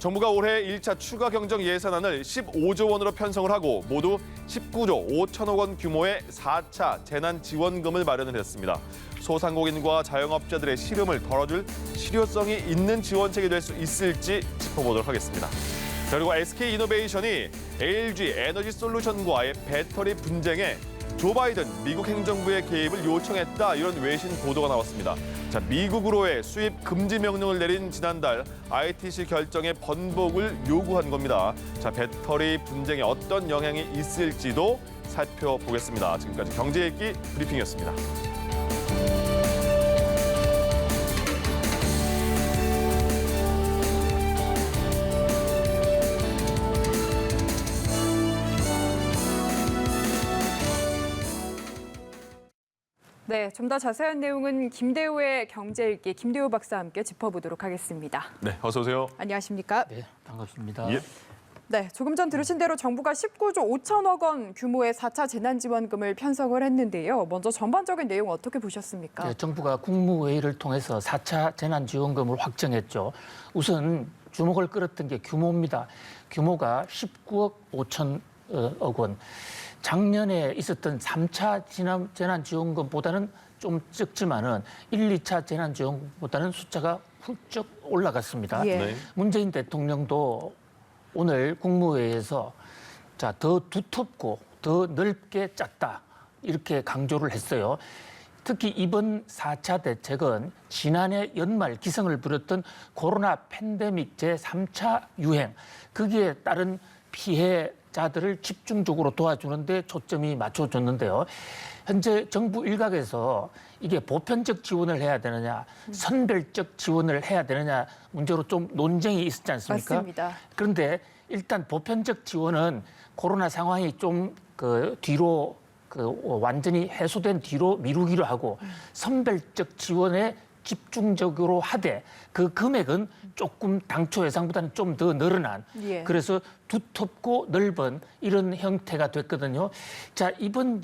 정부가 올해 1차 추가 경정 예산안을 15조 원으로 편성을 하고 모두 19조 5천억 원 규모의 4차 재난지원금을 마련을 했습니다. 소상공인과 자영업자들의 시름을 덜어줄 실효성이 있는 지원책이 될 수 있을지 짚어보도록 하겠습니다. 그리고 SK이노베이션이 LG 에너지솔루션과의 배터리 분쟁에 조 바이든 미국 행정부의 개입을 요청했다, 이런 외신 보도가 나왔습니다. 자, 미국으로의 수입 금지 명령을 내린 지난달 ITC 결정의 번복을 요구한 겁니다. 자, 배터리 분쟁에 어떤 영향이 있을지도 살펴보겠습니다. 지금까지 경제 읽기 브리핑이었습니다. 네, 좀 더 자세한 내용은 김대우의 경제 읽기 김대우 박사와 함께 짚어보도록 하겠습니다. 네, 어서 오세요. 안녕하십니까? 네, 반갑습니다. 예. 네, 조금 전 들으신 대로 정부가 19조 5천억 원 규모의 4차 재난지원금을 편성을 했는데요. 먼저 전반적인 내용 어떻게 보셨습니까? 네, 정부가 국무회의를 통해서 4차 재난지원금을 확정했죠. 우선 주목을 끌었던 게 규모입니다. 규모가 19억 5천억 원. 작년에 있었던 3차 재난지원금보다는 좀 적지만은 1, 2차 재난지원금보다는 숫자가 훌쩍 올라갔습니다. 예. 네. 문재인 대통령도 오늘 국무회의에서 자, 더 두텁고 더 넓게 짰다, 이렇게 강조를 했어요. 특히 이번 4차 대책은 지난해 연말 기승을 부렸던 코로나 팬데믹 제3차 유행, 거기에 따른 피해자들을 집중적으로 도와주는 데 초점이 맞춰졌는데요. 현재 정부 일각에서 이게 보편적 지원을 해야 되느냐, 선별적 지원을 해야 되느냐 문제로 좀 논쟁이 있었지 않습니까? 맞습니다. 그런데 일단 보편적 지원은 코로나 상황이 좀 뒤로 완전히 해소된 뒤로 미루기로 하고, 선별적 지원에 집중적으로 하되 그 금액은 조금 당초 예상보다는 좀 더 늘어난, 예. 그래서 두텁고 넓은 이런 형태가 됐거든요. 자, 이번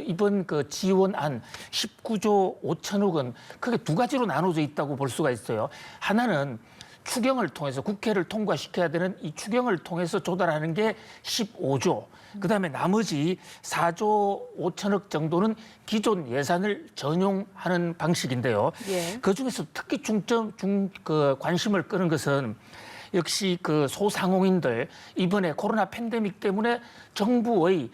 이번 지원안 19조 5천억 원, 크게 두 가지로 나눠져 있다고 볼 수가 있어요. 하나는 추경을 통해서 국회를 통과시켜야 되는 이 추경을 통해서 조달하는 게 15조. 그다음에 나머지 4조 5천억 정도는 기존 예산을 전용하는 방식인데요. 예. 그중에서 특히 관심을 끄는 것은 역시 소상공인들, 이번에 코로나 팬데믹 때문에 정부의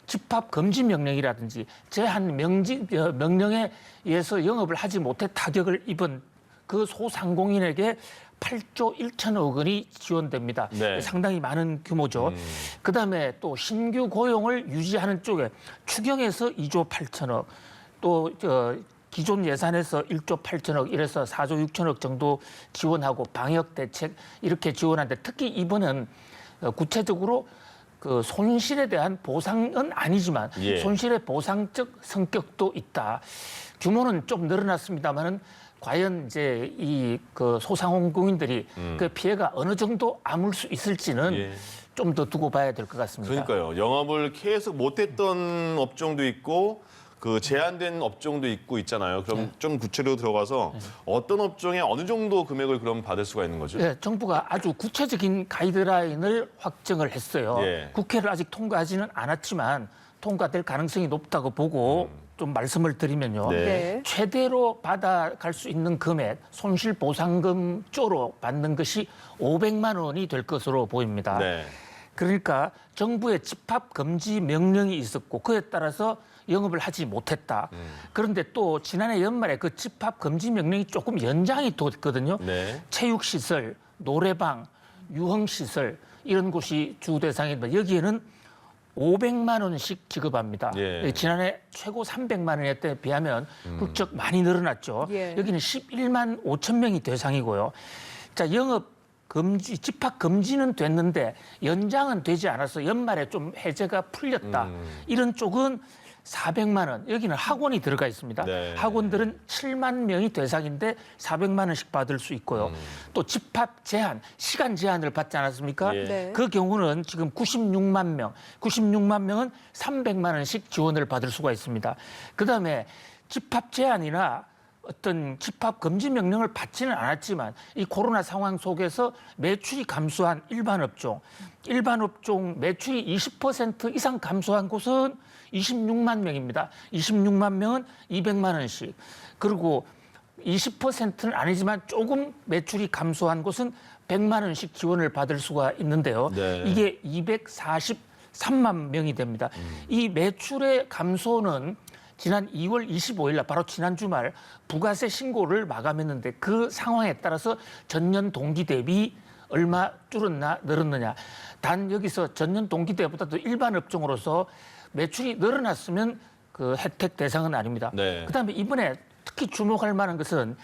집합 금지 명령이라든지 제한 명령에 의해서 영업을 하지 못해 타격을 입은 그 소상공인에게 8조 1천억 원이 지원됩니다. 네. 상당히 많은 규모죠. 그다음에 또 신규 고용을 유지하는 쪽에 추경에서 2조 8천억, 또 기존 예산에서 1조 8천억, 이래서 4조 6천억 정도 지원하고 방역 대책 이렇게 지원하는데, 특히 이번은 구체적으로 손실에 대한 보상은 아니지만 예. 손실의 보상적 성격도 있다. 규모는 좀 늘어났습니다만은 과연 이제 소상공인들이 그 피해가 어느 정도 아물 수 있을지는 예. 좀 더 두고 봐야 될 것 같습니다. 그러니까요. 영업을 계속 못했던 업종도 있고 제한된 업종도 있잖아요. 그럼 좀 구체로 들어가서 어떤 업종에 어느 정도 금액을 그럼 받을 수가 있는 거죠? 네, 정부가 아주 구체적인 가이드라인을 확정을 했어요. 예. 국회를 아직 통과하지는 않았지만 통과될 가능성이 높다고 보고 좀 말씀을 드리면요. 네. 네. 최대로 받아갈 수 있는 금액, 손실보상금 쪼로 받는 것이 500만 원이 될 것으로 보입니다. 네. 그러니까 정부의 집합금지 명령이 있었고 그에 따라서 영업을 하지 못했다. 그런데 또 지난해 연말에 그 집합금지 명령이 조금 연장이 됐거든요. 네. 체육시설, 노래방, 유흥시설 이런 곳이 주 대상인데 여기에는 500만 원씩 지급합니다. 예. 지난해 최고 300만 원에 때 비하면 훌쩍 많이 늘어났죠. 예. 여기는 11만 5천 명이 대상이고요. 자, 집합 금지는 됐는데 연장은 되지 않아서 연말에 좀 해제가 풀렸다. 이런 쪽은 400만 원. 여기는 학원이 들어가 있습니다. 네. 학원들은 7만 명이 대상인데 400만 원씩 받을 수 있고요. 또 집합 제한, 시간 제한을 받지 않았습니까? 예. 네. 그 경우는 지금 96만 명은 300만 원씩 지원을 받을 수가 있습니다. 그다음에 집합 제한이나 어떤 집합 금지 명령을 받지는 않았지만 이 코로나 상황 속에서 매출이 감소한 일반 업종 매출이 20% 이상 감소한 곳은 26만 명입니다. 26만 명은 200만 원씩. 그리고 20%는 아니지만 조금 매출이 감소한 곳은 100만 원씩 지원을 받을 수가 있는데요. 네. 이게 243만 명이 됩니다. 이 매출의 감소는 지난 2월 25일 날 바로 지난 주말 부가세 신고를 마감했는데 그 상황에 따라서 전년 동기 대비 얼마 줄었나 늘었느냐. 단 여기서 전년 동기 때보다도 일반 업종으로서 매출이 늘어났으면 그 혜택 대상은 아닙니다. 네. 그다음에 이번에 특히 주목할 만한 것은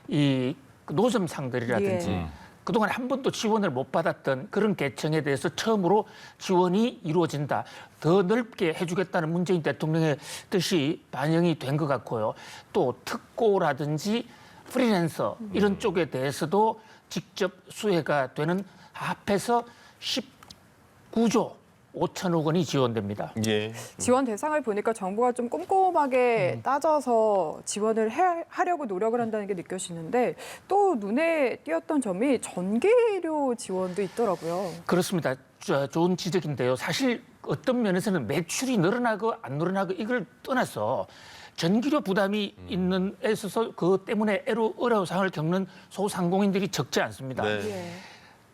이 노점상들이라든지 예. 그동안 한 번도 지원을 못 받았던 그런 계층에 대해서 처음으로 지원이 이루어진다. 더 넓게 해주겠다는 문재인 대통령의 뜻이 반영이 된 것 같고요. 또 특고라든지 프리랜서 이런 쪽에 대해서도 직접 수혜가 되는 합해서 19조 5천억 원이 지원됩니다. 예. 지원 대상을 보니까 정부가 좀 꼼꼼하게 따져서 지원을 하려고 노력을 한다는 게 느껴지는데 또 눈에 띄었던 점이 전기료 지원도 있더라고요. 그렇습니다. 좋은 지적인데요. 사실 어떤 면에서는 매출이 늘어나고 안 늘어나고 이걸 떠나서 전기료 부담이 있는 데 있어서 그 때문에 어려운 상황을 겪는 소상공인들이 적지 않습니다. 네. 예.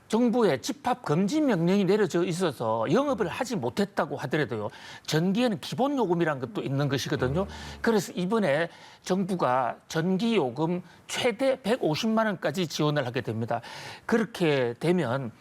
정부의 집합 금지 명령이 내려져 있어서 영업을 하지 못했다고 하더라도요. 전기에는 기본 요금이라는 것도 있는 것이거든요. 그래서 이번에 정부가 전기 요금 최대 150만 원까지 지원을 하게 됩니다. 그렇게 되면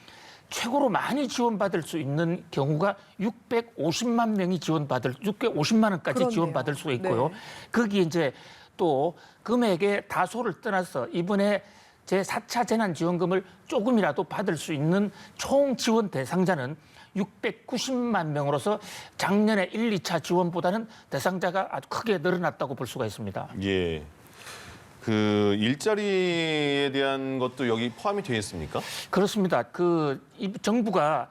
최고로 많이 지원받을 수 있는 경우가 650만 명이 650만 원까지 그렇네요. 지원받을 수 있고요. 네. 거기에 이제 또 금액의 다소를 떠나서 이번에 제4차 재난지원금을 조금이라도 받을 수 있는 총 지원 대상자는 690만 명으로서 작년에 1, 2차 지원보다는 대상자가 아주 크게 늘어났다고 볼 수가 있습니다. 예. 그 일자리에 대한 것도 여기 포함이 되어 있습니까? 그렇습니다. 이 정부가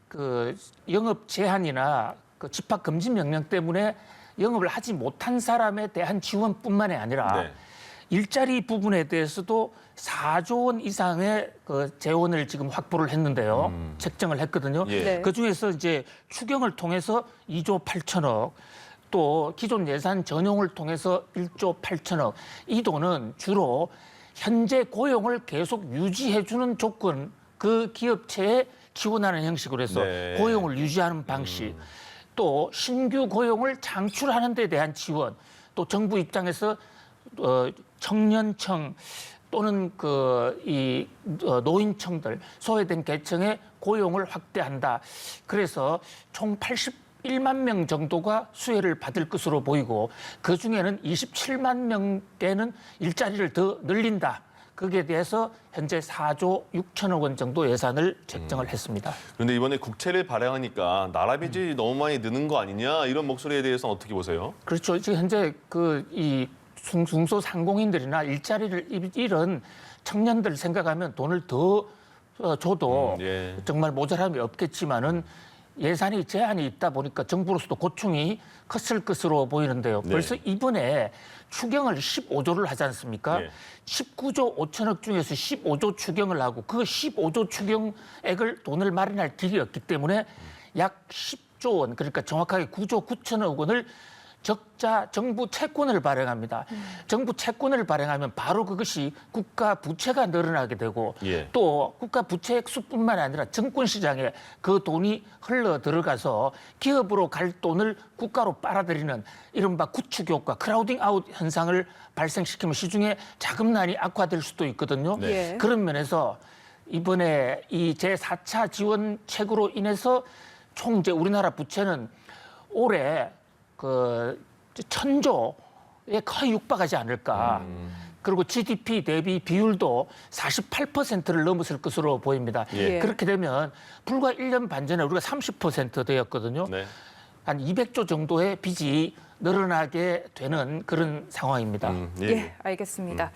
그 영업 제한이나 그 집합 금지 명령 때문에 영업을 하지 못한 사람에 대한 지원뿐만이 아니라 네. 일자리 부분에 대해서도 4조 원 이상의 그 재원을 지금 확보를 했는데요. 책정을 했거든요. 예. 네. 그중에서 이제 추경을 통해서 2조 8천억, 또 기존 예산 전용을 통해서 1조 8천억. 이 돈은 주로 현재 고용을 계속 유지해주는 조건, 그 기업체에 지원하는 형식으로 해서 네. 고용을 유지하는 방식, 또 신규 고용을 창출하는 데 대한 지원, 또 정부 입장에서 청년청 또는 노인청들, 소외된 계층의 고용을 확대한다. 그래서 총 81만 명 정도가 수혜를 받을 것으로 보이고 그중에는 27만 명대는 일자리를 더 늘린다. 거기에 대해서 현재 4조 6천억 원 정도 예산을 책정을 했습니다. 그런데 이번에 국채를 발행하니까 나라 빚이 너무 많이 느는 거 아니냐 이런 목소리에 대해서는 어떻게 보세요? 그렇죠. 지금 현재 이 중소상공인들이나 일자리를 잃은 청년들 생각하면 돈을 더 줘도 예. 정말 모자람이 없겠지만은 예산이 제한이 있다 보니까 정부로서도 고충이 컸을 것으로 보이는데요. 네. 벌써 이번에 추경을 15조를 하지 않습니까? 예. 19조 5천억 중에서 15조 추경을 하고 그 15조 추경액을 돈을 마련할 길이 없기 때문에 약 10조 원, 그러니까 정확하게 9조 9천억 원을 적자 정부 채권을 발행합니다. 정부 채권을 발행하면 바로 그것이 국가 부채가 늘어나게 되고 예. 또 국가 부채 액수뿐만 아니라 증권 시장에 그 돈이 흘러 들어가서 기업으로 갈 돈을 국가로 빨아들이는 이른바 구축 효과, 크라우딩 아웃 현상을 발생시키면 시중에 자금난이 악화될 수도 있거든요. 네. 예. 그런 면에서 이번에 이 제4차 지원책으로 인해서 총 이제 우리나라 부채는 올해 그 1,000조에 거의 육박하지 않을까. 그리고 GDP 대비 비율도 48%를 넘었을 것으로 보입니다. 예. 그렇게 되면 불과 1년 반 전에 우리가 30% 되었거든요. 네. 한 200조 정도의 빚이 늘어나게 되는 그런 상황입니다. 예. 예, 알겠습니다.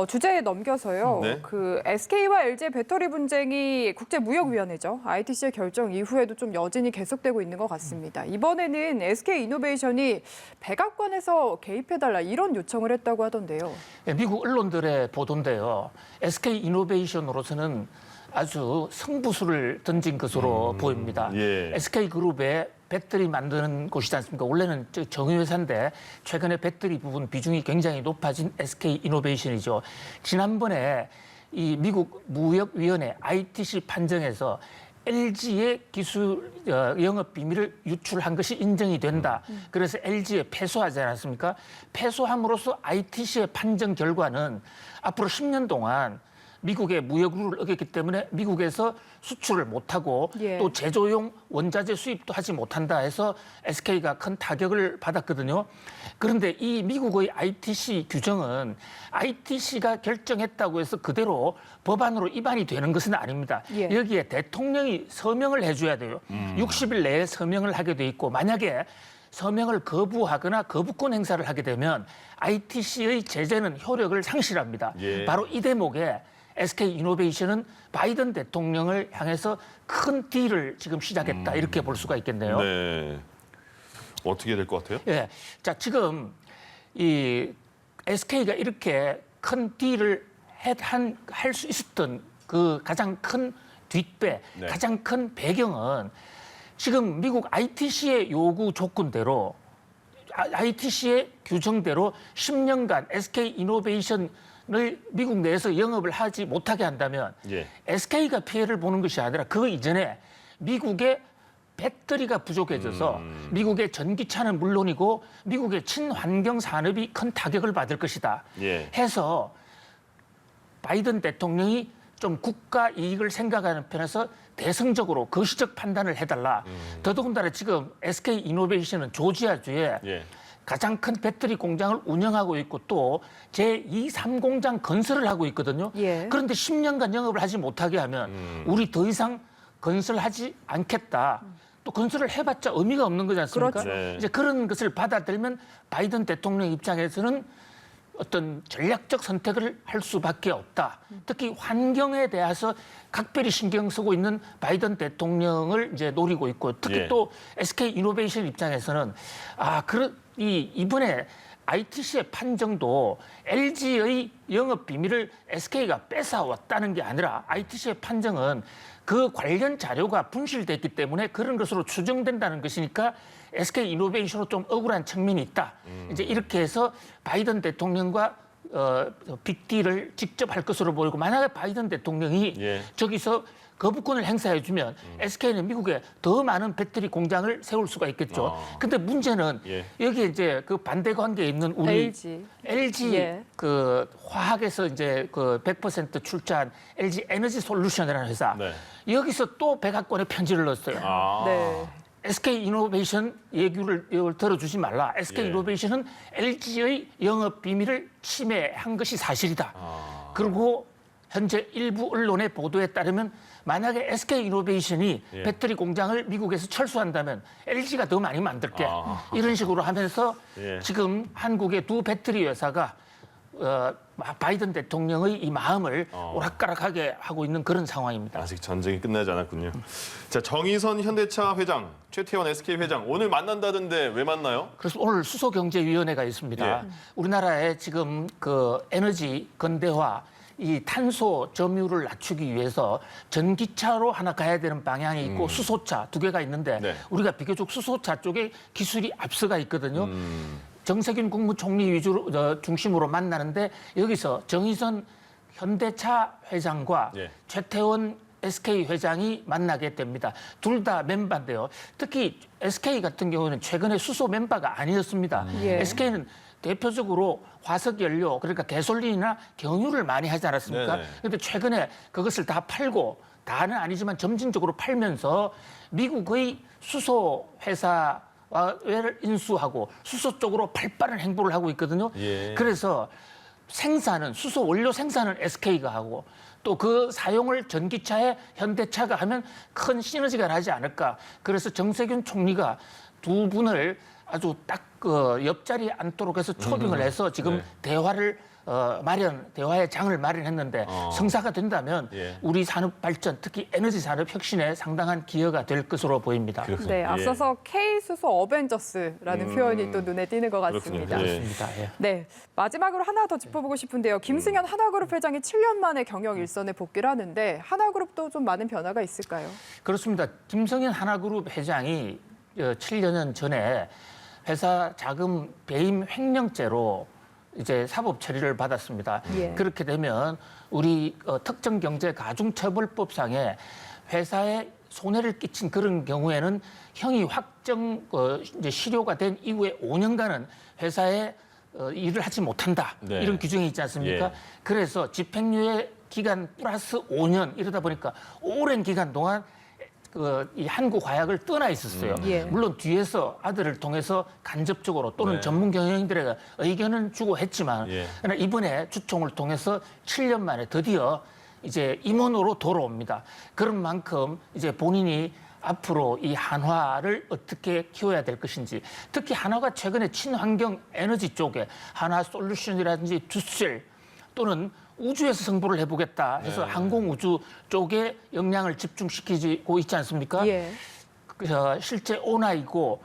주제에 넘겨서요. 네. 그 SK와 LG의 배터리 분쟁이 국제무역위원회죠. ITC의 결정 이후에도 좀 여진이 계속되고 있는 것 같습니다. 이번에는 SK 이노베이션이 백악관에서 개입해달라 이런 요청을 했다고 하던데요. 미국 언론들의 보도인데요. SK 이노베이션으로서는 아주 승부수를 던진 것으로 보입니다. 예. SK그룹의 배터리 만드는 곳이지 않습니까? 원래는 정유회사인데 최근에 배터리 부분 비중이 굉장히 높아진 SK 이노베이션이죠. 지난번에 이 미국 무역위원회 ITC 판정에서 LG의 기술 영업 비밀을 유출한 것이 인정이 된다. 그래서 LG에 패소하지 않았습니까? 패소함으로써 ITC의 판정 결과는 앞으로 10년 동안 미국의 무역 룰을 어겼기 때문에 미국에서 수출을 못하고 예. 또 제조용 원자재 수입도 하지 못한다 해서 SK가 큰 타격을 받았거든요. 그런데 이 미국의 ITC 규정은 ITC가 결정했다고 해서 그대로 법안으로 위반이 되는 것은 아닙니다. 예. 여기에 대통령이 서명을 해줘야 돼요. 60일 내에 서명을 하게 돼 있고 만약에 서명을 거부하거나 거부권 행사를 하게 되면 ITC의 제재는 효력을 상실합니다. 예. 바로 이 대목에 SK 이노베이션은 바이든 대통령을 향해서 큰 딜을 지금 시작했다 이렇게 볼 수가 있겠네요. 네. 어떻게 될 것 같아요? 예, 자 지금 이 SK가 이렇게 큰 딜을 할 수 있었던 그 가장 큰 뒷배, 네. 가장 가장 큰 배경은 지금 미국 ITC의 요구 조건대로 ITC의 규정대로 10년간 SK 이노베이션을 미국 내에서 영업을 하지 못하게 한다면 예. SK가 피해를 보는 것이 아니라 그 이전에 미국의 배터리가 부족해져서 미국의 전기차는 물론이고 미국의 친환경 산업이 큰 타격을 받을 것이다. 예. 해서 바이든 대통령이 좀 국가 이익을 생각하는 편에서 대승적으로 거시적 판단을 해달라. 더더군다나 지금 SK 이노베이션은 조지아주에 예. 가장 큰 배터리 공장을 운영하고 있고 또 제2, 3공장 건설을 하고 있거든요. 예. 그런데 10년간 영업을 하지 못하게 하면 우리 더 이상 건설하지 않겠다. 또 건설을 해봤자 의미가 없는 거지 않습니까? 그렇죠. 네. 이제 그런 것을 받아들면 바이든 대통령 입장에서는 어떤 전략적 선택을 할 수밖에 없다. 특히 환경에 대해서 각별히 신경 쓰고 있는 바이든 대통령을 이제 노리고 있고 특히 예. 또 SK 이노베이션 입장에서는 이번에 ITC의 판정도 LG의 영업 비밀을 SK가 뺏어왔다는 게 아니라 ITC의 판정은 그 관련 자료가 분실됐기 때문에 그런 것으로 추정된다는 것이니까 SK 이노베이션으로 좀 억울한 측면이 있다. 이제 이렇게 해서 바이든 대통령과 빅딜을 직접 할 것으로 보이고 만약에 바이든 대통령이 예. 저기서 거부권을 행사해주면 SK는 미국에 더 많은 배터리 공장을 세울 수가 있겠죠. 근데 문제는 예. 여기 이제 그 반대 관계에 있는 우리 LG 예. 그 화학에서 이제 그 100% 출자한 LG 에너지 솔루션이라는 회사 네. 여기서 또 백악관에 편지를 넣었어요. 아. 네. SK 이노베이션 얘기를 들어주지 말라. SK 예. 이노베이션은 LG의 영업 비밀을 침해한 것이 사실이다. 그리고 현재 일부 언론의 보도에 따르면 만약에 SK 이노베이션이 예. 배터리 공장을 미국에서 철수한다면 LG가 더 많이 만들게. 아. 이런 식으로 하면서 예. 지금 한국의 두 배터리 회사가 바이든 대통령의 이 마음을 오락가락하게 하고 있는 그런 상황입니다. 아직 전쟁이 끝나지 않았군요. 자, 정의선 현대차 회장, 최태원 SK 회장 오늘 만난다던데 왜 만나요? 그래서 오늘 수소경제위원회가 있습니다. 예. 우리나라의 지금 그 에너지 건대화, 이 탄소 점유율을 낮추기 위해서 전기차로 하나 가야 되는 방향이 있고 수소차 두 개가 있는데 네. 우리가 비교적 수소차 쪽에 기술이 앞서가 있거든요. 정세균 국무총리 중심으로 만나는데 여기서 정의선 현대차 회장과 예. 최태원 SK 회장이 만나게 됩니다. 둘 다 멤버인데요. 특히 SK 같은 경우는 최근에 수소 멤버가 아니었습니다. 예. SK는 대표적으로 화석연료, 그러니까 가솔린이나 경유를 많이 하지 않았습니까? 네네. 그런데 최근에 그것을 다 팔고, 다는 아니지만 점진적으로 팔면서 미국의 수소 회사를 인수하고 수소 쪽으로 발빠른 행보를 하고 있거든요. 예. 그래서 생산은, 수소 원료 생산은 SK가 하고 또 그 사용을 전기차에 현대차가 하면 큰 시너지가 나지 않을까. 그래서 정세균 총리가 두 분을 아주 딱 그 옆자리에 앉도록 해서 초빙을 해서 지금 네. 대화를 대화의 장을 마련했는데 성사가 된다면 예. 우리 산업 발전, 특히 에너지 산업 혁신에 상당한 기여가 될 것으로 보입니다. 네, 앞서서 K수소 어벤져스라는 표현이 또 눈에 띄는 것 같습니다. 그렇군요. 예. 그렇습니다. 예. 네, 마지막으로 하나 더 짚어보고 싶은데요. 김승현 하나그룹 회장이 7년 만에 경영 일선에 복귀를 하는데 하나그룹도 좀 많은 변화가 있을까요? 그렇습니다. 김성현 하나그룹 회장이 7년 전에 회사 자금 배임 횡령죄로 이제 사법 처리를 받았습니다. 예. 그렇게 되면 우리 특정경제가중처벌법상에 회사에 손해를 끼친 그런 경우에는 형이 확정 이제 실효가 된 이후에 5년간은 회사에 일을 하지 못한다. 네. 이런 규정이 있지 않습니까? 예. 그래서 집행유예 기간 플러스 5년 이러다 보니까 오랜 기간 동안 이 한국 화약을 떠나 있었어요. 예. 물론 뒤에서 아들을 통해서 간접적으로 또는 네. 전문 경영인들에게 의견은 주고 했지만 예. 그러나 이번에 주총을 통해서 7년 만에 드디어 이제 임원으로 돌아옵니다. 그런 만큼 이제 본인이 앞으로 이 한화를 어떻게 키워야 될 것인지, 특히 한화가 최근에 친환경 에너지 쪽에 한화 솔루션이라든지 듀셀 또는 우주에서 승부를 해보겠다 해서 네. 항공우주 쪽에 역량을 집중시키고 있지 않습니까? 예. 실제 오나이고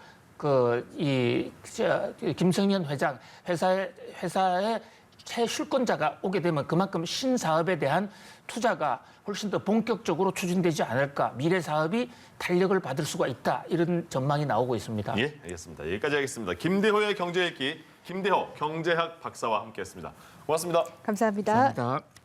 김성현 회장 회사의 최실권자가 오게 되면 그만큼 신사업에 대한 투자가 훨씬 더 본격적으로 추진되지 않을까, 미래 사업이 탄력을 받을 수가 있다, 이런 전망이 나오고 있습니다. 예, 알겠습니다. 여기까지 하겠습니다. 김대호의 경제 읽기 김대호 경제학 박사와 함께했습니다. 고맙습니다. 감사합니다. 감사합니다.